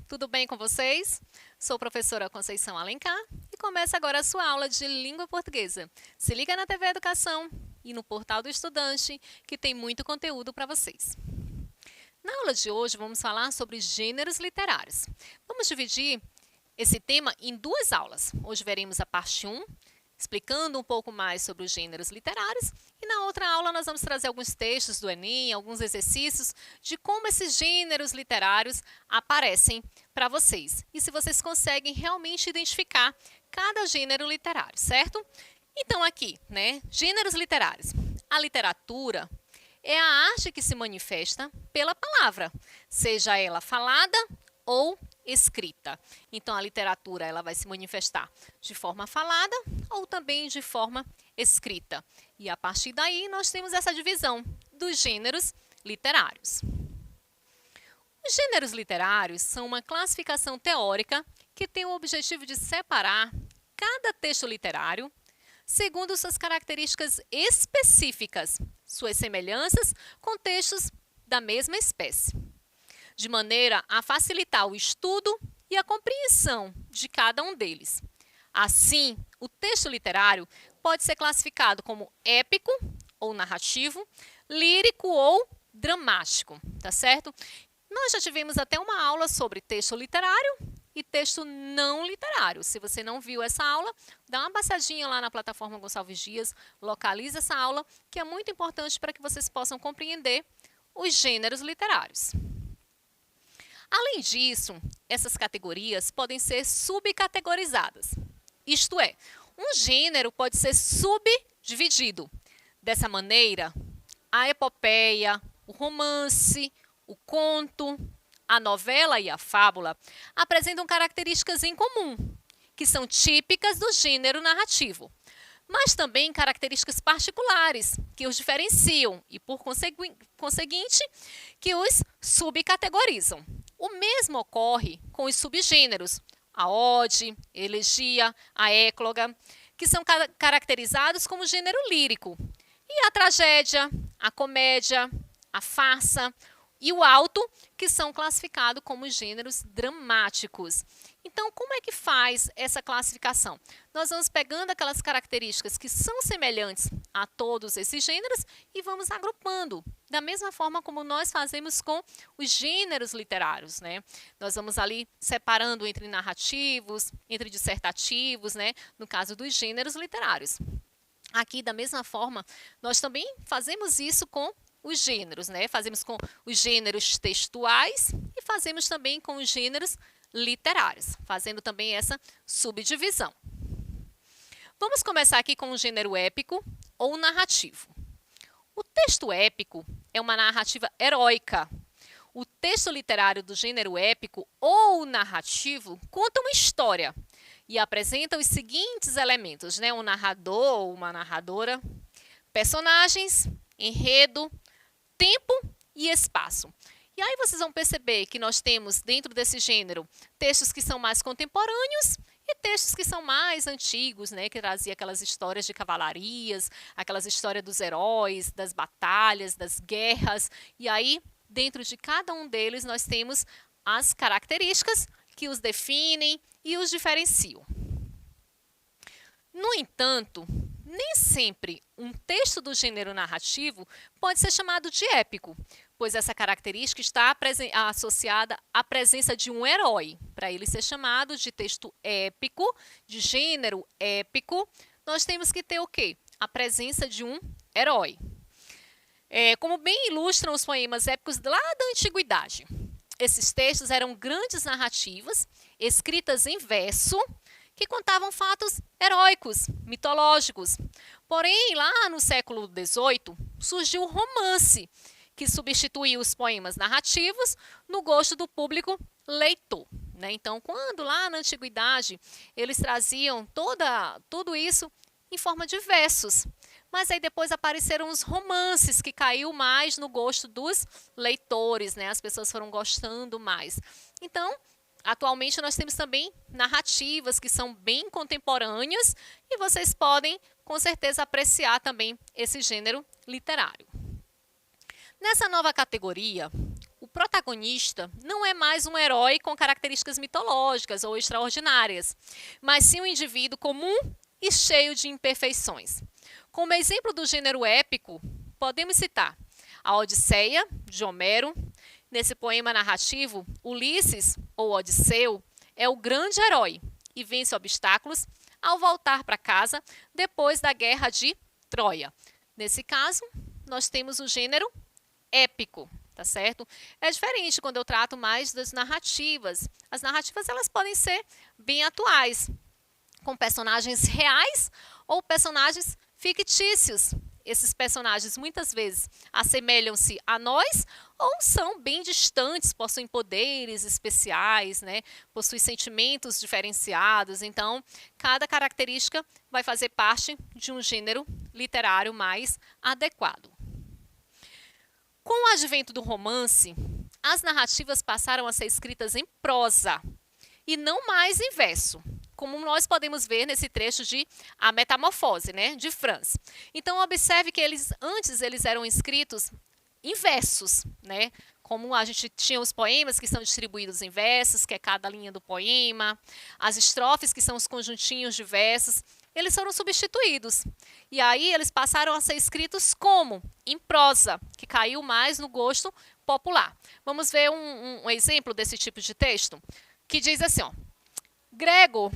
tudo bem com vocês? Sou professora Conceição Alencar e começa agora a sua aula de língua portuguesa. Se liga na TV Educação e no portal do estudante, que tem muito conteúdo para vocês. Na aula de hoje, vamos falar sobre gêneros literários. Vamos dividir esse tema em duas aulas. Hoje veremos a parte 1, explicando um pouco mais sobre os gêneros literários, e na outra aula nós vamos trazer alguns textos do Enem, alguns exercícios de como esses gêneros literários aparecem para vocês. E se vocês conseguem realmente identificar cada gênero literário, certo? Então aqui, gêneros literários. A literatura é a arte que se manifesta pela palavra, seja ela falada ou escrita. Então, a literatura ela vai se manifestar de forma falada ou também de forma escrita. E a partir daí, nós temos essa divisão dos gêneros literários. Os gêneros literários são uma classificação teórica que tem o objetivo de separar cada texto literário segundo suas características específicas, suas semelhanças com textos da mesma espécie, de maneira a facilitar o estudo e a compreensão de cada um deles. Assim, o texto literário pode ser classificado como épico ou narrativo, lírico ou dramático, tá certo? Nós já tivemos até uma aula sobre texto literário e texto não literário. Se você não viu essa aula, dá uma passadinha lá na plataforma Gonçalves Dias, localiza essa aula, que é muito importante para que vocês possam compreender os gêneros literários. Além disso, essas categorias podem ser subcategorizadas. Isto é, um gênero pode ser subdividido. Dessa maneira, a epopeia, o romance, o conto, a novela e a fábula apresentam características em comum, que são típicas do gênero narrativo, mas também características particulares que os diferenciam e, por conseguinte, que os subcategorizam. O mesmo ocorre com os subgêneros, a ode, elegia, a écloga, que são caracterizados como gênero lírico, e a tragédia, a comédia, a farsa e o alto, que são classificados como gêneros dramáticos. Então, como é que faz essa classificação? Nós vamos pegando aquelas características que são semelhantes a todos esses gêneros e vamos agrupando, da mesma forma como nós fazemos com os gêneros literários, Nós vamos ali separando entre narrativos, entre dissertativos, No caso dos gêneros literários. Aqui, da mesma forma, nós também fazemos isso com os gêneros, Fazemos com os gêneros textuais e fazemos também com os gêneros literários, fazendo também essa subdivisão. Vamos começar aqui com o gênero épico ou narrativo. O texto épico é uma narrativa heróica. O texto literário do gênero épico ou narrativo conta uma história e apresenta os seguintes elementos, Um narrador ou uma narradora, personagens, enredo, tempo e espaço. E aí vocês vão perceber que nós temos dentro desse gênero textos que são mais contemporâneos e textos que são mais antigos, que trazia aquelas histórias de cavalarias, aquelas histórias dos heróis, das batalhas, das guerras. E aí, dentro de cada um deles, nós temos as características que os definem e os diferenciam. No entanto, nem sempre um texto do gênero narrativo pode ser chamado de épico, pois essa característica está associada à presença de um herói. Para ele ser chamado de texto épico, de gênero épico, nós temos que ter o quê? A presença de um herói. Como bem ilustram os poemas épicos lá da antiguidade. Esses textos eram grandes narrativas, escritas em verso, que contavam fatos heróicos, mitológicos. Porém, lá no século XVIII, surgiu o romance, que substituiu os poemas narrativos no gosto do público leitor. Então, quando lá na antiguidade eles traziam tudo isso em forma de versos, mas aí depois apareceram os romances, que caiu mais no gosto dos leitores, As pessoas foram gostando mais. Então, atualmente nós temos também narrativas que são bem contemporâneas e vocês podem, com certeza, apreciar também esse gênero literário. Nessa nova categoria, o protagonista não é mais um herói com características mitológicas ou extraordinárias, mas sim um indivíduo comum e cheio de imperfeições. Como exemplo do gênero épico, podemos citar a Odisseia, de Homero. Nesse poema narrativo, Ulisses, ou Odisseu, é o grande herói e vence obstáculos ao voltar para casa depois da guerra de Troia. Nesse caso, nós temos o gênero épico, tá certo? É diferente quando eu trato mais das narrativas. As narrativas, elas podem ser bem atuais, com personagens reais ou personagens fictícios. Esses personagens muitas vezes assemelham-se a nós ou são bem distantes, possuem poderes especiais, né? Possuem sentimentos diferenciados. Então, cada característica vai fazer parte de um gênero literário mais adequado. Com o advento do romance, as narrativas passaram a ser escritas em prosa e não mais em verso, como nós podemos ver nesse trecho de A Metamorfose, né, de Franz. Então, observe que antes eles eram escritos em versos, né? Como a gente tinha os poemas que são distribuídos em versos, que é cada linha do poema, as estrofes, que são os conjuntinhos de versos, eles foram substituídos. E aí eles passaram a ser escritos como? Em prosa, que caiu mais no gosto popular. Vamos ver um exemplo desse tipo de texto, que diz assim, ó: Gregor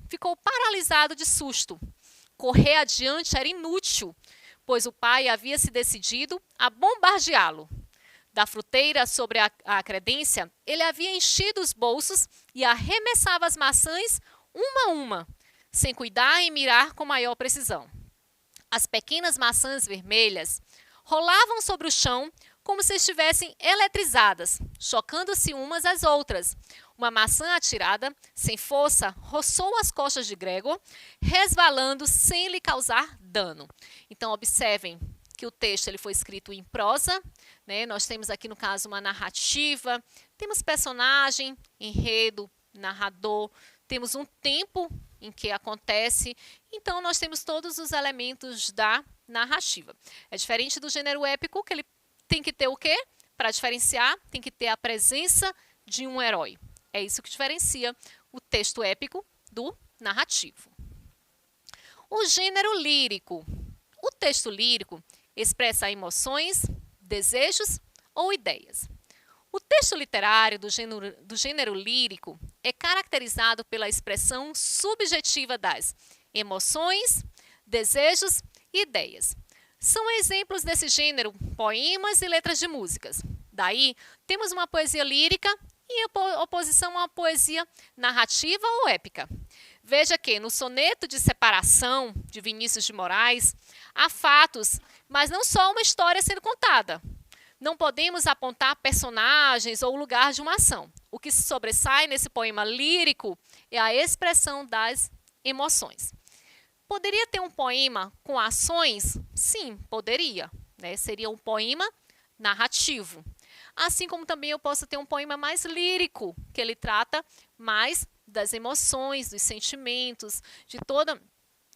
ficou paralisado de susto. Correr adiante era inútil, pois o pai havia se decidido a bombardeá-lo. Da fruteira sobre a credência, ele havia enchido os bolsos e arremessava as maçãs uma a uma, sem cuidar em mirar com maior precisão. As pequenas maçãs vermelhas rolavam sobre o chão como se estivessem eletrizadas, chocando-se umas às outras. Uma maçã atirada, sem força, roçou as costas de Gregor, resvalando sem lhe causar dano. Então, observem que o texto ele foi escrito em prosa, né? Nós temos aqui, no caso, uma narrativa, temos personagem, enredo, narrador, temos um tempo em que acontece, então nós temos todos os elementos da narrativa. É diferente do gênero épico, que ele tem que ter o quê? Para diferenciar, tem que ter a presença de um herói. É isso que diferencia o texto épico do narrativo. O gênero lírico. O texto lírico expressa emoções, desejos ou ideias. O texto literário do gênero lírico é caracterizado pela expressão subjetiva das emoções, desejos e ideias. São exemplos desse gênero poemas e letras de músicas. Daí, temos uma poesia lírica em oposição a uma poesia narrativa ou épica. Veja que no soneto de separação de Vinícius de Moraes, há fatos, mas não só uma história sendo contada. Não podemos apontar personagens ou lugar de uma ação. O que se sobressai nesse poema lírico é a expressão das emoções. Poderia ter um poema com ações? Sim, poderia, né? Seria um poema narrativo. Assim como também eu posso ter um poema mais lírico, que ele trata mais das emoções, dos sentimentos, de todo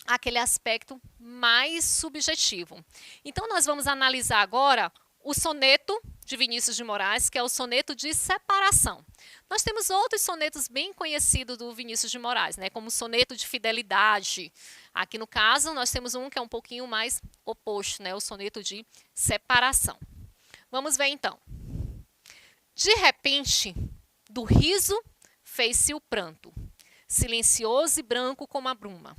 aquele aspecto mais subjetivo. Então, nós vamos analisar agora o soneto de Vinícius de Moraes, que é o soneto de separação. Nós temos outros sonetos bem conhecidos do Vinícius de Moraes, né, como o soneto de fidelidade. Aqui no caso, nós temos um que é um pouquinho mais oposto, né, o soneto de separação. Vamos ver então. De repente, do riso fez-se o pranto, silencioso e branco como a bruma,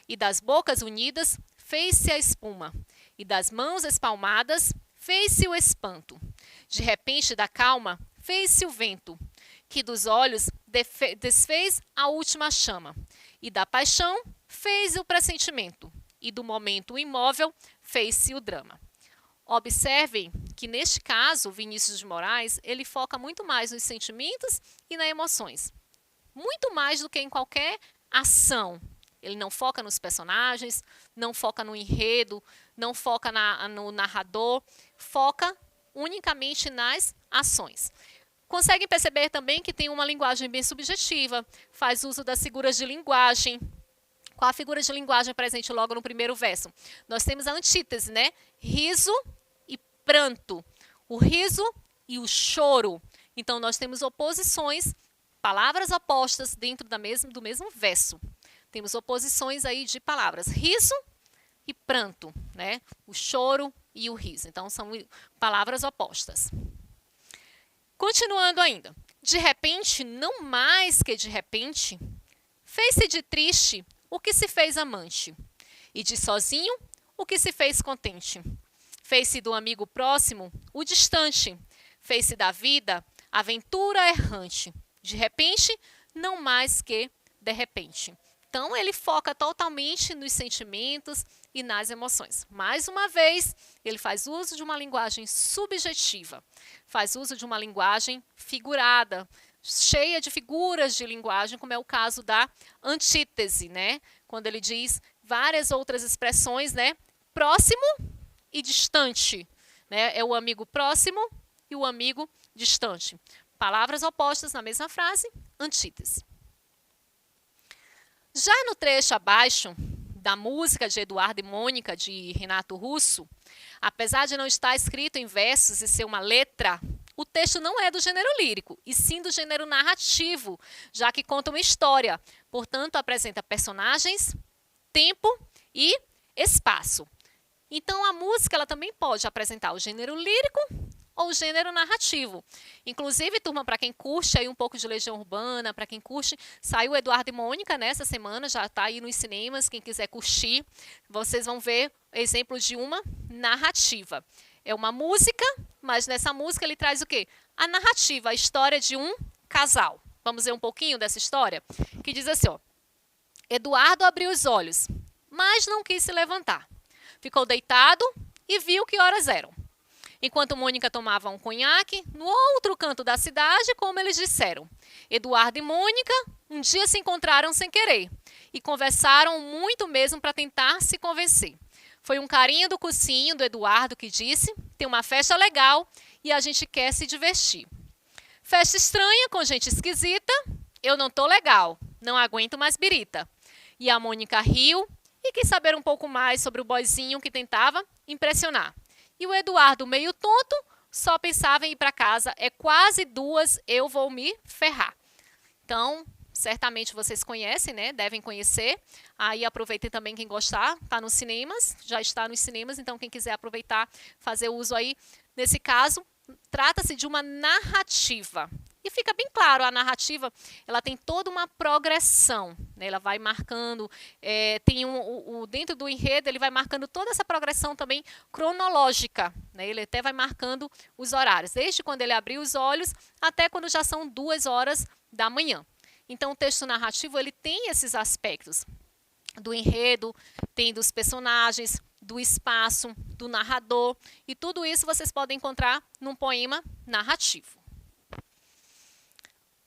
e das bocas unidas fez-se a espuma, e das mãos espalmadas fez-se o espanto. De repente da calma fez-se o vento, que dos olhos desfez a última chama, e da paixão fez o pressentimento, e do momento imóvel fez-se o drama. Observem que, neste caso, Vinícius de Moraes, ele foca muito mais nos sentimentos e nas emoções. Muito mais do que em qualquer ação. Ele não foca nos personagens, não foca no enredo, não foca no narrador, foca unicamente nas ações. Conseguem perceber também que tem uma linguagem bem subjetiva, faz uso das figuras de linguagem. Qual a figura de linguagem presente logo no primeiro verso? Nós temos a antítese, né? Riso e pranto. O riso e o choro. Então, nós temos oposições, palavras opostas dentro do mesmo verso. Temos oposições aí de palavras, riso e pranto, né? O choro e o riso. Então, são palavras opostas. Continuando ainda. De repente, não mais que de repente, fez-se de triste o que se fez amante, e de sozinho o que se fez contente. Fez-se do amigo próximo o distante, fez-se da vida aventura errante. De repente, não mais que de repente. Então, ele foca totalmente nos sentimentos e nas emoções. Mais uma vez, ele faz uso de uma linguagem subjetiva, faz uso de uma linguagem figurada, cheia de figuras de linguagem, como é o caso da antítese, né? Quando ele diz várias outras expressões, né? Próximo e distante, né? É o amigo próximo e o amigo distante. Palavras opostas na mesma frase, antítese. Já no trecho abaixo da música de Eduardo e Mônica, de Renato Russo, apesar de não estar escrito em versos e ser uma letra, o texto não é do gênero lírico, e sim do gênero narrativo, já que conta uma história. Portanto, apresenta personagens, tempo e espaço. Então, a música ela também pode apresentar o gênero lírico ou o gênero narrativo. Inclusive, turma, para quem curte aí um pouco de Legião Urbana, para quem curte, saiu Eduardo e Mônica nessa semana, já está aí nos cinemas, quem quiser curtir, vocês vão ver exemplo de uma narrativa. É uma música, mas nessa música ele traz o quê? A narrativa, a história de um casal. Vamos ver um pouquinho dessa história? Que diz assim, ó. Eduardo abriu os olhos, mas não quis se levantar. Ficou deitado e viu que horas eram. Enquanto Mônica tomava um conhaque, no outro canto da cidade, como eles disseram. Eduardo e Mônica um dia se encontraram sem querer e conversaram muito mesmo para tentar se convencer. Foi um carinho do cursinho do Eduardo que disse, tem uma festa legal e a gente quer se divertir. Festa estranha com gente esquisita, eu não tô legal, não aguento mais birita. E a Mônica riu e quis saber um pouco mais sobre o boizinho que tentava impressionar. E o Eduardo, meio tonto, só pensava em ir para casa, é quase 2, eu vou me ferrar. Então, certamente vocês conhecem, né? Devem conhecer. Aí aproveitem também quem gostar, está nos cinemas, já está nos cinemas, então quem quiser aproveitar, fazer uso aí. Nesse caso, trata-se de uma narrativa. E fica bem claro, a narrativa ela tem toda uma progressão, né? Ela vai marcando, tem dentro do enredo, ele vai marcando toda essa progressão também cronológica, né? Ele até vai marcando os horários, desde quando ele abriu os olhos até quando já são 2 horas da manhã. Então, o texto narrativo ele tem esses aspectos do enredo, tem dos personagens, do espaço, do narrador, e tudo isso vocês podem encontrar num poema narrativo.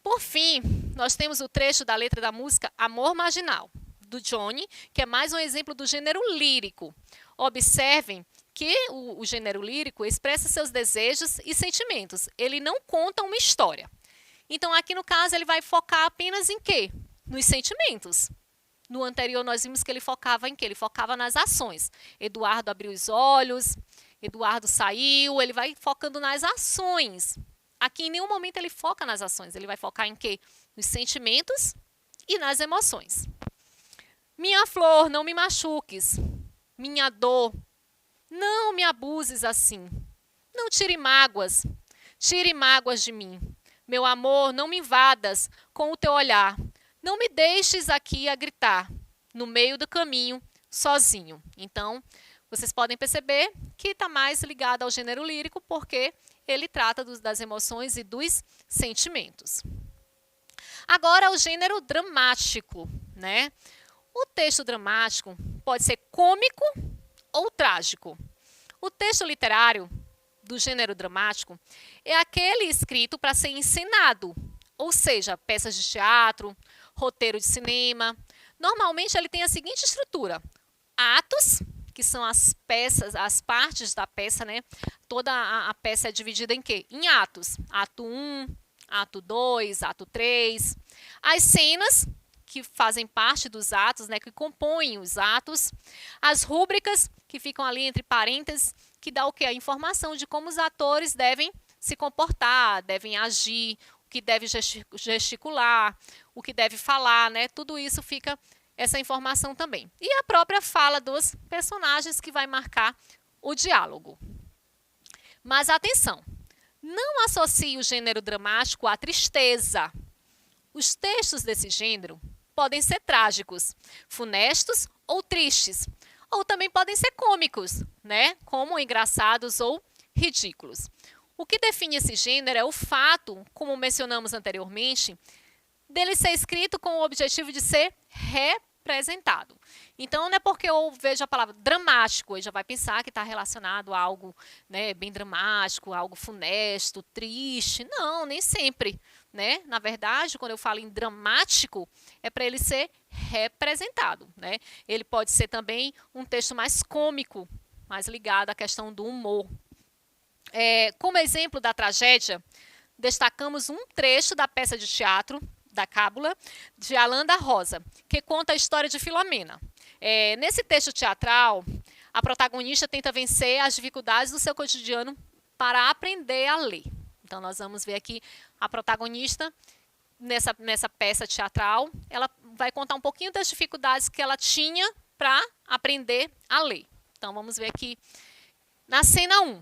Por fim, nós temos o trecho da letra da música Amor Marginal, do Johnny, que é mais um exemplo do gênero lírico. Observem que o gênero lírico expressa seus desejos e sentimentos. Ele não conta uma história. Então, aqui no caso, ele vai focar apenas em quê? Nos sentimentos. No anterior, nós vimos que ele focava em quê? Ele focava nas ações. Eduardo abriu os olhos, Eduardo saiu, ele vai focando nas ações. Aqui, em nenhum momento, ele foca nas ações. Ele vai focar em quê? Nos sentimentos e nas emoções. Minha flor, não me machuques. Minha dor, não me abuses assim. Não tire mágoas de mim. Meu amor, não me invadas com o teu olhar. Não me deixes aqui a gritar, no meio do caminho, sozinho. Então, vocês podem perceber que está mais ligado ao gênero lírico, porque ele trata das emoções e dos sentimentos. Agora, o gênero dramático, né? O texto dramático pode ser cômico ou trágico. O texto literário do gênero dramático é aquele escrito para ser encenado, ou seja, peças de teatro, roteiro de cinema. Normalmente ele tem a seguinte estrutura: atos, que são as peças, as partes da peça, né? Toda a peça é dividida em quê? Em atos. Ato 1, ato 2, ato 3. As cenas, que fazem parte dos atos, né? Que compõem os atos. As rúbricas, que ficam ali entre parênteses, que dá o quê? A informação de como os atores devem se comportar, devem agir, o que deve gesticular, o que deve falar, né? Tudo isso fica essa informação também. E a própria fala dos personagens que vai marcar o diálogo. Mas atenção, não associe o gênero dramático à tristeza. Os textos desse gênero podem ser trágicos, funestos ou tristes, ou também podem ser cômicos, né? Como engraçados ou ridículos. O que define esse gênero é o fato, como mencionamos anteriormente, dele ser escrito com o objetivo de ser representado. Então, não é porque eu vejo a palavra dramático, eu já vai pensar que está relacionado a algo, né, bem dramático, algo funesto, triste. Não, nem sempre, né? Na verdade, quando eu falo em dramático, é para ele ser representado, né? Ele pode ser também um texto mais cômico, mais ligado à questão do humor. Como exemplo da tragédia, destacamos um trecho da peça de teatro da Cábula, de Alain da Rosa, que conta a história de Filomena. Nesse texto teatral, a protagonista tenta vencer as dificuldades do seu cotidiano para aprender a ler. Então, nós vamos ver aqui a protagonista, nessa peça teatral, ela vai contar um pouquinho das dificuldades que ela tinha para aprender a ler. Então, vamos ver aqui na cena 1.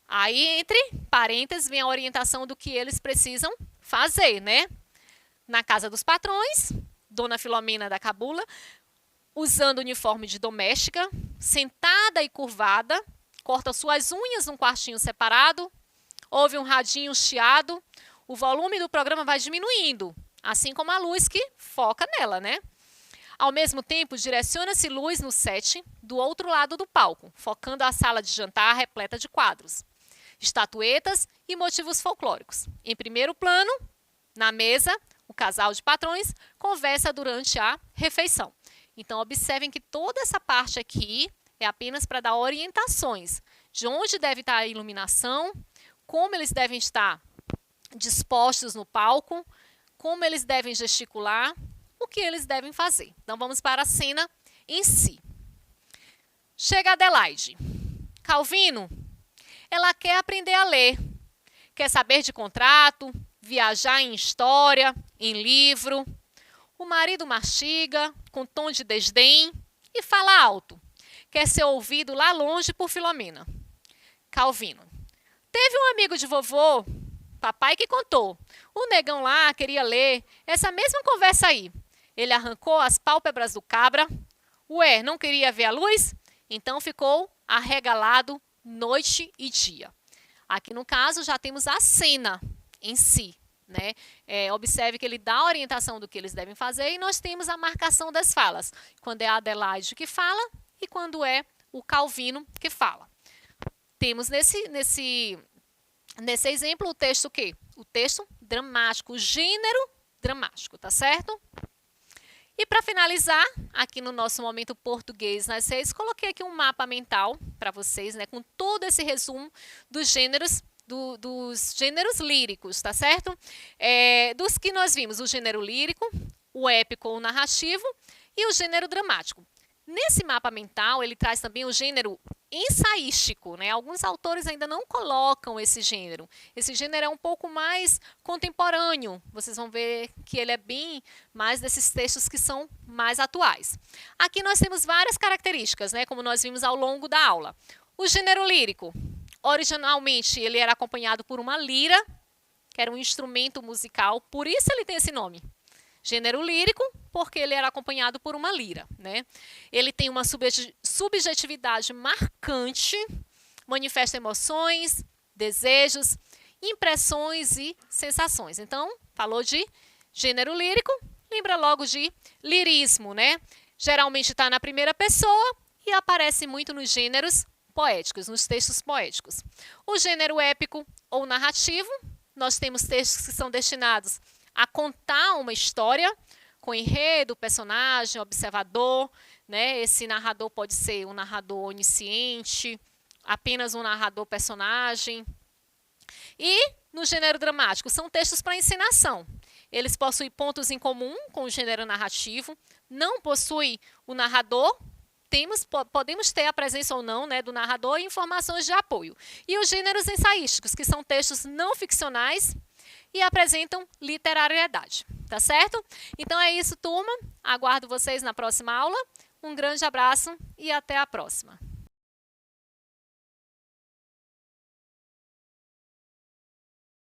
Aí, entre parênteses, vem a orientação do que eles precisam fazer, né? Na casa dos patrões, Dona Filomena da Cábula, usando uniforme de doméstica, sentada e curvada, corta suas unhas num quartinho separado, ouve um radinho chiado, o volume do programa vai diminuindo, assim como a luz que foca nela, né? Ao mesmo tempo, direciona-se luz no set do outro lado do palco, focando a sala de jantar repleta de quadros, estatuetas e motivos folclóricos. Em primeiro plano, na mesa, o casal de patrões conversa durante a refeição. Então, observem que toda essa parte aqui é apenas para dar orientações de onde deve estar a iluminação, como eles devem estar dispostos no palco, como eles devem gesticular, o que eles devem fazer. Então, vamos para a cena em si. Chega Adelaide. Calvino, ela quer aprender a ler, quer saber de contrato, viajar em história, em livro. O marido mastiga, com tom de desdém, e fala alto. Quer ser ouvido lá longe por Filomena. Calvino. Teve um amigo de vovô, papai que contou. O negão lá queria ler essa mesma conversa aí. Ele arrancou as pálpebras do cabra. Ué, não queria ver a luz? Então ficou arregalado noite e dia. Aqui no caso já temos a cena em si, né? Observe que ele dá a orientação do que eles devem fazer e nós temos a marcação das falas, quando é a Adelaide que fala e quando é o Calvino que fala. Temos nesse exemplo o texto o quê? O texto dramático, o gênero dramático, tá certo? E para finalizar, aqui no nosso momento português nas redes, coloquei aqui um mapa mental para vocês, né, com todo esse resumo dos gêneros líricos, tá certo? Dos que nós vimos, o gênero lírico, o épico ou narrativo e o gênero dramático. Nesse mapa mental, ele traz também o gênero ensaístico, né? Alguns autores ainda não colocam esse gênero. Esse gênero é um pouco mais contemporâneo. Vocês vão ver que ele é bem mais desses textos que são mais atuais. Aqui nós temos várias características, né? Como nós vimos ao longo da aula. O gênero lírico. Originalmente, ele era acompanhado por uma lira, que era um instrumento musical, por isso ele tem esse nome. Gênero lírico, porque ele era acompanhado por uma lira, né? Ele tem uma subjetividade marcante, manifesta emoções, desejos, impressões e sensações. Então, falou de gênero lírico, lembra logo de lirismo, né? Geralmente está na primeira pessoa e aparece muito nos gêneros poéticos, nos textos poéticos. O gênero épico ou narrativo, nós temos textos que são destinados a contar uma história com enredo, personagem, observador, né? Esse narrador pode ser um narrador onisciente, apenas um narrador personagem. E no gênero dramático, são textos para encenação. Eles possuem pontos em comum com o gênero narrativo, não possuem o narrador, podemos ter a presença ou não, né, do narrador e informações de apoio. E os gêneros ensaísticos, que são textos não ficcionais e apresentam literariedade, tá certo? Então é isso, turma. Aguardo vocês na próxima aula. Um grande abraço e até a próxima.